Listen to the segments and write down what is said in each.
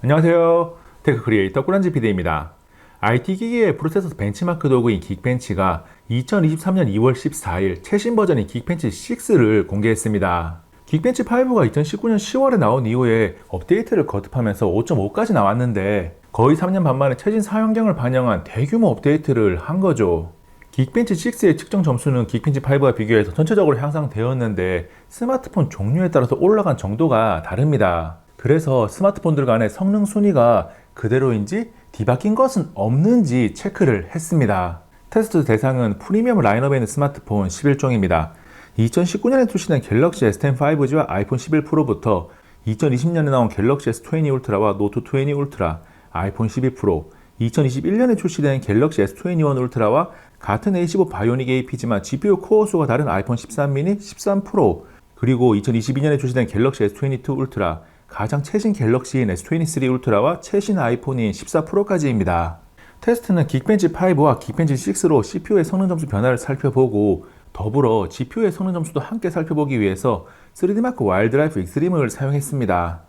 안녕하세요. 테크 크리에이터 꾸란지 PD입니다. IT 기기의 프로세서 벤치마크 도구인 긱벤치가 2023년 2월 14일 최신 버전인 긱벤치 6를 공개했습니다. 긱벤치 5가 2019년 10월에 나온 이후에 업데이트를 거듭하면서 5.5까지 나왔는데 거의 3년 반 만에 최신 사용량을 반영한 대규모 업데이트를 한 거죠. 긱벤치 6의 측정 점수는 긱벤치 5와 비교해서 전체적으로 향상되었는데 스마트폰 종류에 따라서 올라간 정도가 다릅니다. 그래서 스마트폰들 간의 성능 순위가 그대로인지 뒤바뀐 것은 없는지 체크를 했습니다. 테스트 대상은 프리미엄 라인업에 있는 스마트폰 11종입니다. 2019년에 출시된 갤럭시 S10 5G와 아이폰 11 프로부터 2020년에 나온 갤럭시 S20 울트라와 노트 20 울트라, 아이폰 12 프로, 2021년에 출시된 갤럭시 S21 울트라와 같은 A15 바이오닉 AP지만 GPU 코어 수가 다른 아이폰 13 미니, 13 프로, 그리고 2022년에 출시된 갤럭시 S22 울트라, 가장 최신 갤럭시인 S23 울트라와 최신 아이폰인 14 프로까지입니다. 테스트는 긱벤치 5와 긱벤치 6로 CPU의 성능 점수 변화를 살펴보고 더불어 GPU의 성능 점수도 함께 살펴보기 위해서 3D마크 와일드라이프 익스트림을 사용했습니다.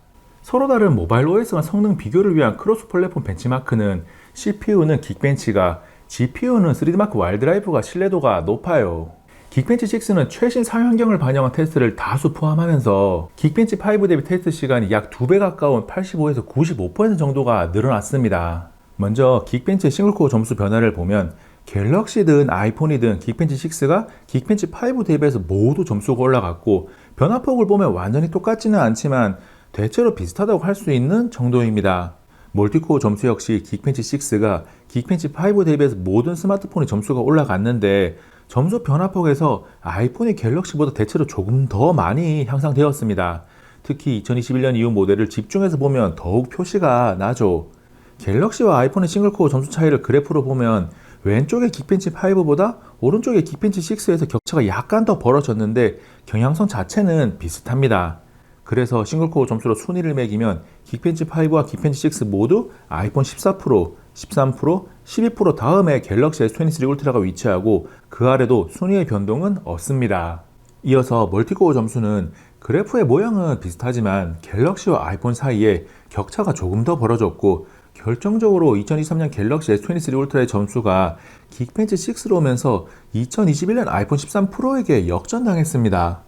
서로 다른 모바일 OS 간 성능 비교를 위한 크로스 플랫폼 벤치마크는 CPU는 긱벤치가, GPU는 3D마크 와일드라이프가 신뢰도가 높아요. 긱벤치 6는 최신 사용 환경을 반영한 테스트를 다수 포함하면서 긱벤치 5 대비 테스트 시간이 약 2배 가까운 85에서 95% 정도가 늘어났습니다. 먼저 긱벤치 싱글코어 점수 변화를 보면 갤럭시든 아이폰이든 긱벤치 6가 긱벤치 5 대비해서 모두 점수가 올라갔고 변화폭을 보면 완전히 똑같지는 않지만 대체로 비슷하다고 할 수 있는 정도입니다. 멀티코어 점수 역시 긱벤치 6가 긱벤치 5 대비해서 모든 스마트폰의 점수가 올라갔는데 점수 변화폭에서 아이폰이 갤럭시보다 대체로 조금 더 많이 향상되었습니다. 특히 2021년 이후 모델을 집중해서 보면 더욱 표시가 나죠. 갤럭시와 아이폰의 싱글코어 점수 차이를 그래프로 보면 왼쪽의 긱벤치 5보다 오른쪽의 긱벤치 6에서 격차가 약간 더 벌어졌는데 경향성 자체는 비슷합니다. 그래서 싱글코어 점수로 순위를 매기면 긱벤치 5와 긱벤치 6 모두 아이폰 14 프로, 13 프로, 12 프로 다음에 갤럭시 S23 울트라가 위치하고 그 아래도 순위의 변동은 없습니다. 이어서 멀티코어 점수는 그래프의 모양은 비슷하지만 갤럭시와 아이폰 사이에 격차가 조금 더 벌어졌고 결정적으로 2023년 갤럭시 S23 울트라의 점수가 긱벤치 6로 오면서 2021년 아이폰 13 프로에게 역전당했습니다.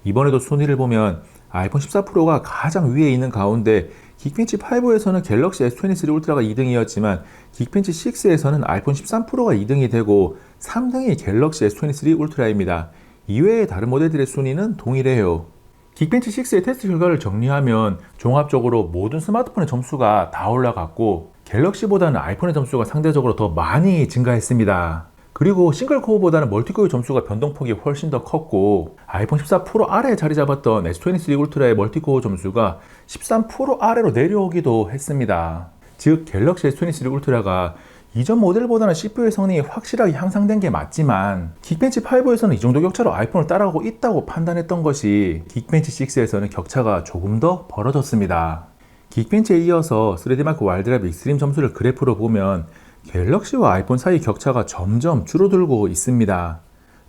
이번에도 순위를 보면 아이폰 14 프로가 가장 위에 있는 가운데 긱벤치 5에서는 갤럭시 S23 울트라가 2등이었지만 긱벤치 6에서는 아이폰 13 프로가 2등이 되고 3등이 갤럭시 S23 울트라입니다. 이외의 다른 모델들의 순위는 동일해요. 긱벤치 6의 테스트 결과를 정리하면 종합적으로 모든 스마트폰의 점수가 다 올라갔고 갤럭시보다는 아이폰의 점수가 상대적으로 더 많이 증가했습니다. 그리고 싱글코어보다는 멀티코어 점수가 변동폭이 훨씬 더 컸고 아이폰 14 프로 아래에 자리 잡았던 S23 울트라의 멀티코어 점수가 13 프로 아래로 내려오기도 했습니다. 즉 갤럭시 S23 울트라가 이전 모델보다는 CPU의 성능이 확실하게 향상된 게 맞지만 긱벤치 5에서는 이 정도 격차로 아이폰을 따라가고 있다고 판단했던 것이 긱벤치 6에서는 격차가 조금 더 벌어졌습니다. 긱벤치에 이어서 3D마크 와일드라이프 익스트림 점수를 그래프로 보면 갤럭시와 아이폰 사이 격차가 점점 줄어들고 있습니다.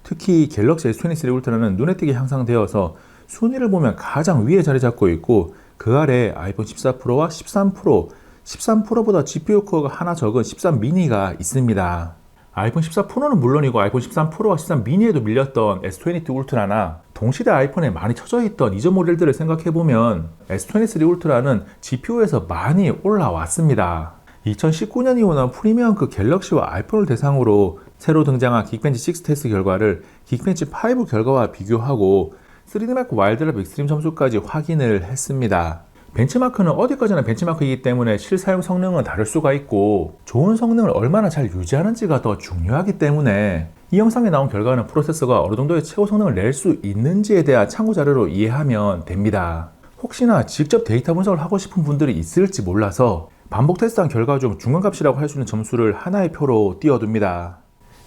특히 갤럭시 S23 울트라는 눈에 띄게 향상되어서 순위를 보면 가장 위에 자리 잡고 있고 그 아래 아이폰 14 프로와 13 프로, 13 프로보다 GPU 코어가 하나 적은 13 미니가 있습니다. 아이폰 14 프로는 물론이고 아이폰 13 프로와 13 미니에도 밀렸던 S22 울트라나 동시대 아이폰에 많이 쳐져 있던 이전 모델들을 생각해보면 S23 울트라는 GPU에서 많이 올라왔습니다. 2019년 이후 나온 프리미엄급 갤럭시와 아이폰을 대상으로 새로 등장한 긱벤치 6 테스트 결과를 긱벤치 5 결과와 비교하고 3D마크 와일드라이프 익스트림 점수까지 확인을 했습니다. 벤치마크는 어디까지나 벤치마크이기 때문에 실사용 성능은 다를 수가 있고 좋은 성능을 얼마나 잘 유지하는지가 더 중요하기 때문에 이 영상에 나온 결과는 프로세서가 어느 정도의 최고 성능을 낼 수 있는지에 대한 참고 자료로 이해하면 됩니다. 혹시나 직접 데이터 분석을 하고 싶은 분들이 있을지 몰라서 반복 테스트한 결과 중 중간값이라고 할 수 있는 점수를 하나의 표로 띄워둡니다.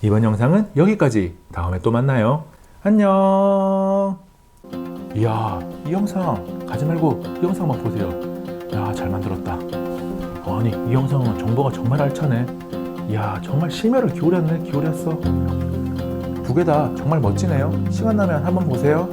이번 영상은 여기까지. 다음에 또 만나요. 안녕. 이야, 이 영상 가지 말고 이 영상만 보세요. 야, 잘 만들었다. 아니, 이 영상은 정보가 정말 알차네. 이야, 정말 심혈을 기울였네. 기울였어. 두 개 다 정말 멋지네요. 시간 나면 한번 보세요.